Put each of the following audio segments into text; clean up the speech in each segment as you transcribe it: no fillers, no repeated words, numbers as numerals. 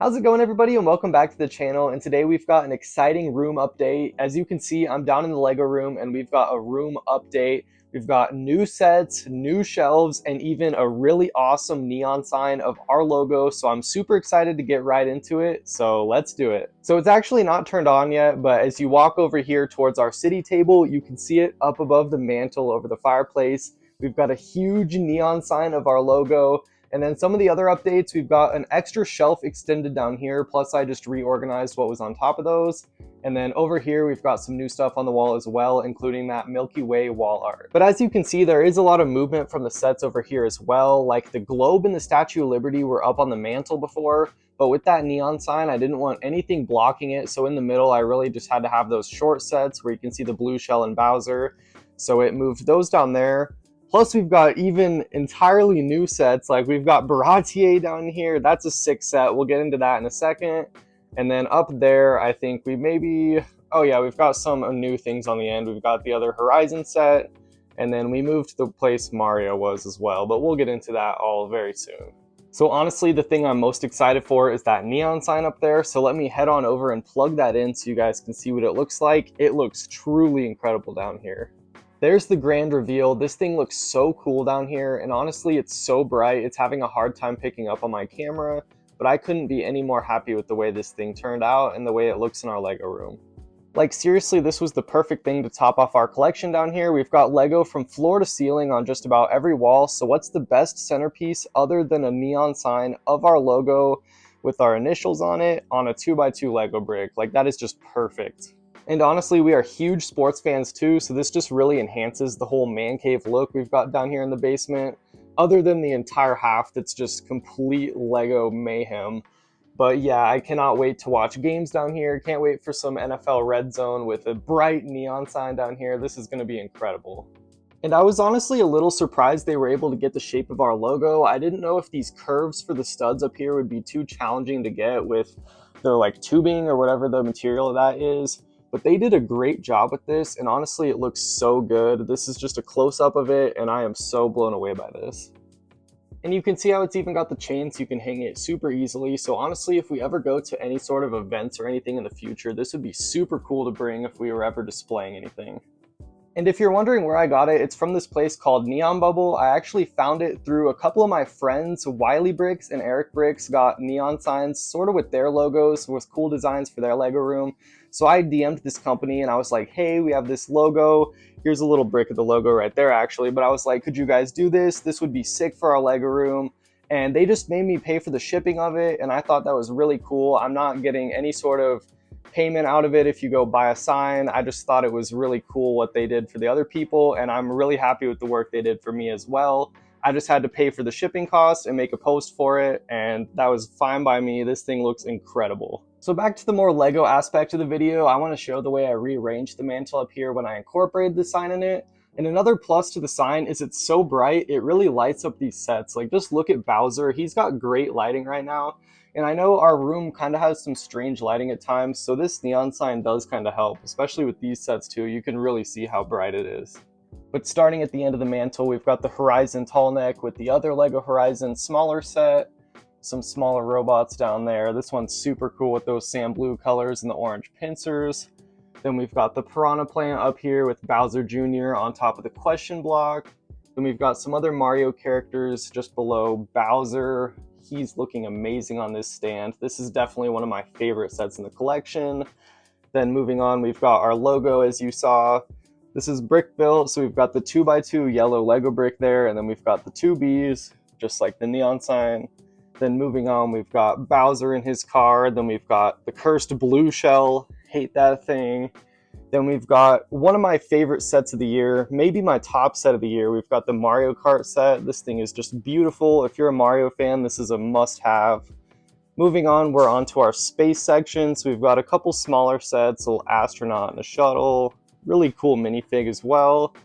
How's it going, everybody, and welcome back to the channel. And today we've got an exciting room update. As you can see, I'm down in the Lego room and we've got a room update. We've got new sets, new shelves, and even a really awesome neon sign of our logo. So I'm super excited to get right into it. So let's do it. So it's actually not turned on yet, but as you walk over here towards our city table, you can see it up above the mantle over the fireplace. We've got a huge neon sign of our logo. And then some of the other updates, we've got an extra shelf extended down here, plus I just reorganized what was on top of those. And then over here, we've got some new stuff on the wall as well, including that Milky Way wall art. But as you can see, there is a lot of movement from the sets over here as well. Like the globe and the Statue of Liberty were up on the mantle before, but with that neon sign, I didn't want anything blocking it. So in the middle, I really just had to have those short sets where you can see the blue shell and Bowser. So it moved those down there. Plus, we've got even entirely new sets. Like we've got Baratier down here. That's a sick set. We'll get into that in a second. And then up there, I think we maybe, oh yeah, we've got some new things on the end. We've got the other Horizon set. And then we moved to the place Mario was as well. But we'll get into that all very soon. So honestly, the thing I'm most excited for is that neon sign up there. So let me head on over and plug that in so you guys can see what it looks like. It looks truly incredible down here. There's the grand reveal. This thing looks so cool down here, and honestly, it's so bright, it's having a hard time picking up on my camera, but I couldn't be any more happy with the way this thing turned out and the way it looks in our Lego room. Like seriously, this was the perfect thing to top off our collection down here. We've got Lego from floor to ceiling on just about every wall, so what's the best centerpiece other than a neon sign of our logo with our initials on it on a 2x2 Lego brick? Like that is just perfect. And honestly, we are huge sports fans too, so this just really enhances the whole man cave look we've got down here in the basement, other than the entire half that's just complete Lego mayhem. But yeah, I cannot wait to watch games down here. Can't wait for some NFL Red Zone with a bright neon sign down here. This is going to be incredible. And I was honestly a little surprised they were able to get the shape of our logo. I didn't know if these curves for the studs up here would be too challenging to get with the like tubing or whatever the material of that is. But they did a great job with this, and honestly, it looks so good. This is just a close-up of it, and I am so blown away by this. And you can see how it's even got the chain so you can hang it super easily. So honestly, if we ever go to any sort of events or anything in the future, this would be super cool to bring if we were ever displaying anything. And if you're wondering where I got it, it's from this place called Neon Bubble. I actually found it through a couple of my friends. Wiley Bricks and Eric Bricks got neon signs sort of with their logos, with cool designs for their Lego room. So I DM'd this company and I was like, hey, we have this logo. Here's a little brick of the logo right there actually. But I was like, could you guys do this? This would be sick for our Lego room. And they just made me pay for the shipping of it. And I thought that was really cool. I'm not getting any sort of payment out of it if you go buy a sign. I just thought it was really cool what they did for the other people, and I'm really happy with the work they did for me as well. I just had to pay for the shipping cost and make a post for it, and that was fine by me. This thing looks incredible. So back to the more Lego aspect of the video, I want to show the way I rearranged the mantle up here when I incorporated the sign in it. And another plus to the sign is it's so bright, it really lights up these sets. Like just look at Bowser, he's got great lighting right now. And I know our room kind of has some strange lighting at times, so this neon sign does kind of help, especially with these sets too. You can really see how bright it is. But starting at the end of the mantle, we've got the Horizon tall neck with the other Lego Horizon smaller set, some smaller robots down there. This one's super cool with those sand blue colors and the orange pincers. Then we've got the Piranha Plant up here with Bowser Jr. on top of the question block. Then we've got some other Mario characters just below Bowser. He's looking amazing on this stand. This is definitely one of my favorite sets in the collection. Then moving on, we've got our logo as you saw. This is brick built, so we've got the 2x2 yellow Lego brick there, and then we've got the two Bs, just like the neon sign. Then moving on, we've got Bowser in his car. Then we've got the cursed blue shell. Hate that thing. Then we've got one of my favorite sets of the year, maybe my top set of the year. We've got the Mario Kart set. This thing is just beautiful. If you're a Mario fan, this is a must-have. Moving on, we're onto our space section. So we've got a couple smaller sets, a little astronaut and a shuttle. Really cool minifig as well.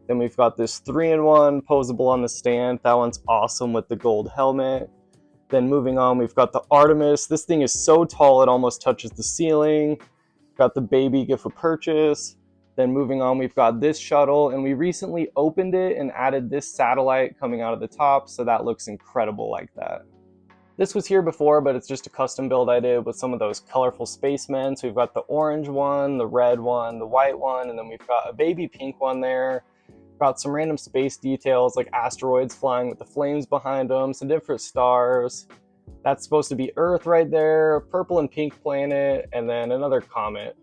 Then we've got this 3-in-1 posable on the stand. That one's awesome with the gold helmet. Then moving on, we've got the Artemis. This thing is so tall it almost touches the ceiling. Got the baby gift of purchase. Then moving on, we've got this shuttle, and we recently opened it and added this satellite coming out of the top, so that looks incredible like that. This was here before, but it's just a custom build I did with some of those colorful spacemen. So we've got the orange one, the red one, the white one, and then we've got a baby pink one there. Got some random space details like asteroids flying with the flames behind them, some different stars. That's supposed to be Earth right there, purple and pink planet, and then another comet.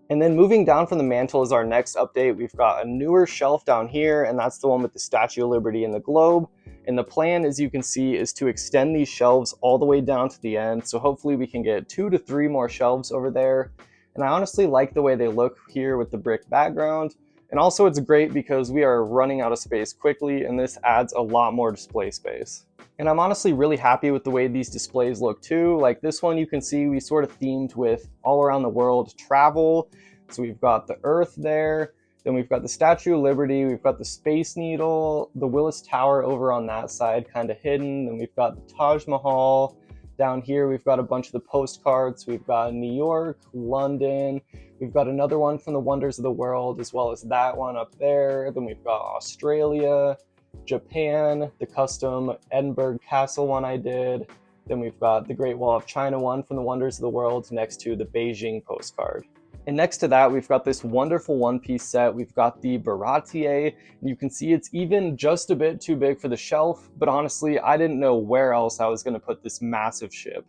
And then moving down from the mantle is our next update. We've got a newer shelf down here, and that's the one with the Statue of Liberty and the globe. And the plan, as you can see, is to extend these shelves all the way down to the end. So hopefully we can get 2 to 3 more shelves over there. And I honestly like the way they look here with the brick background. And also it's great because we are running out of space quickly, and this adds a lot more display space. And I'm honestly really happy with the way these displays look too. Like this one, you can see we sort of themed with all around the world travel. So we've got the Earth there, then we've got the Statue of Liberty, we've got the Space Needle, the Willis Tower over on that side kind of hidden, then we've got the Taj Mahal. Down here, we've got a bunch of the postcards. We've got New York, London. We've got another one from the Wonders of the World, as well as that one up there. Then we've got Australia, Japan, the custom Edinburgh Castle one I did. Then we've got the Great Wall of China one from the Wonders of the World next to the Beijing postcard. And next to that, we've got this wonderful one-piece set. We've got the Baratier, and you can see it's even just a bit too big for the shelf, but honestly, I didn't know where else I was going to put this massive ship.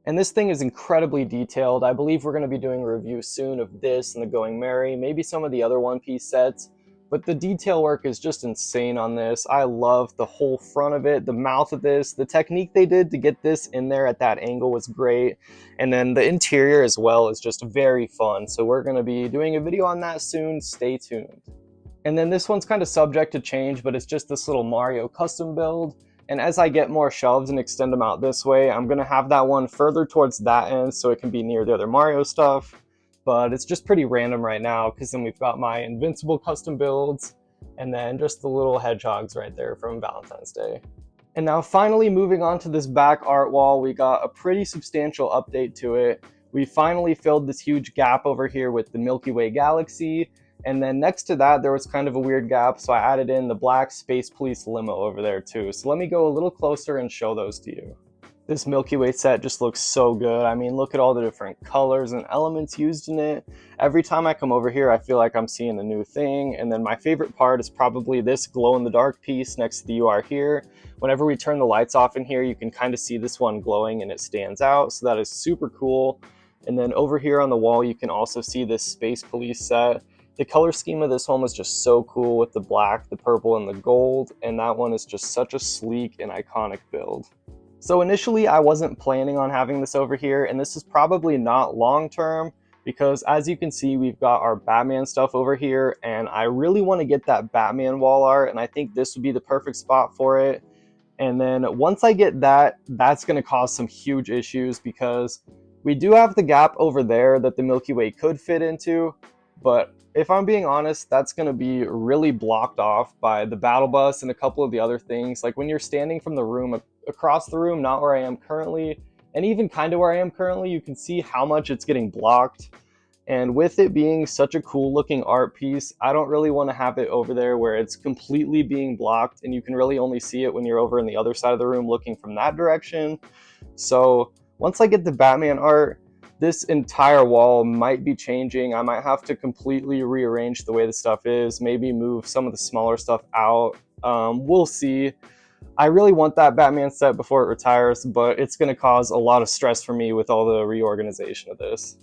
And this thing is incredibly detailed. I believe we're going to be doing a review soon of this and the Going Merry, maybe some of the other one-piece sets. But the detail work is just insane on this. I love the whole front of it, the mouth of this, the technique they did to get this in there at that angle was great. And then the interior as well is just very fun. So we're gonna be doing a video on that soon, stay tuned. And then this one's kind of subject to change, but it's just this little Mario custom build. And as I get more shelves and extend them out this way, I'm gonna have that one further towards that end so it can be near the other Mario stuff. But it's just pretty random right now because then we've got my Invincible custom builds and then just the little hedgehogs right there from Valentine's Day. And now finally moving on to this back art wall, we got a pretty substantial update to it. We finally filled this huge gap over here with the Milky Way galaxy. And then next to that, there was kind of a weird gap, so I added in the black Space Police limo over there too. So let me go a little closer and show those to you. This Milky Way set just looks so good. I mean, look at all the different colors and elements used in it. Every time I come over here, I feel like I'm seeing a new thing. And then my favorite part is probably this glow-in-the-dark piece next to the You Are Here. Whenever we turn the lights off in here, you can kind of see this one glowing and it stands out. So that is super cool. And then over here on the wall, you can also see this Space Police set. The color scheme of this one was just so cool with the black, the purple, and the gold. And that one is just such a sleek and iconic build. So initially I wasn't planning on having this over here, and this is probably not long term because as you can see, we've got our Batman stuff over here, and I really want to get that Batman wall art, and I think this would be the perfect spot for it. And then once I get that, that's going to cause some huge issues because we do have the gap over there that the Milky Way could fit into, but if I'm being honest, that's going to be really blocked off by the battle bus and a couple of the other things. Like when you're standing from the room across the room, not where I am currently, and even kind of where I am currently, you can see how much it's getting blocked. And with it being such a cool looking art piece, I don't really want to have it over there where it's completely being blocked and you can really only see it when you're over in the other side of the room looking from that direction. So once I get the Batman art, this entire wall might be changing. I might have to completely rearrange the way the stuff is, maybe move some of the smaller stuff out. We'll see. I really want that Batman set before it retires, but it's going to cause a lot of stress for me with all the reorganization of this.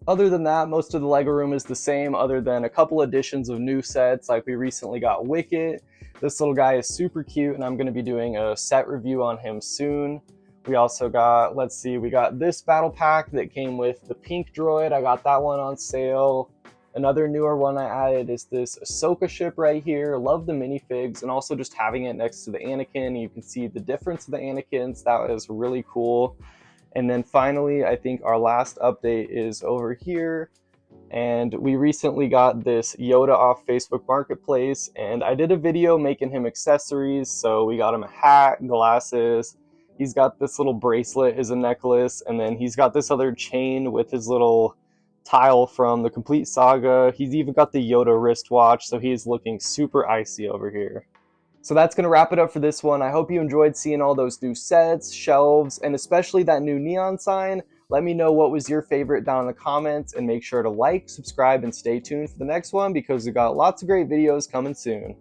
Other than that, most of the LEGO room is the same other than a couple additions of new sets, like we recently got Wicket. This little guy is super cute and I'm going to be doing a set review on him soon. We also got, let's see, we got this battle pack that came with the pink droid. I got that one on sale. Another newer one I added is this Ahsoka ship right here. Love the minifigs and also just having it next to the Anakin. You can see the difference of the Anakins. That is really cool. And then finally, I think our last update is over here. And we recently got this Yoda off Facebook Marketplace. And I did a video making him accessories. So we got him a hat, glasses. He's got this little bracelet as a necklace. And then he's got this other chain with his little tile from the Complete Saga. He's even got the Yoda wristwatch, so he's looking super icy over here. So that's going to wrap it up for this one. I hope you enjoyed seeing all those new sets, shelves, and especially that new neon sign. Let me know what was your favorite down in the comments, and make sure to like, subscribe, and stay tuned for the next one because we've got lots of great videos coming soon.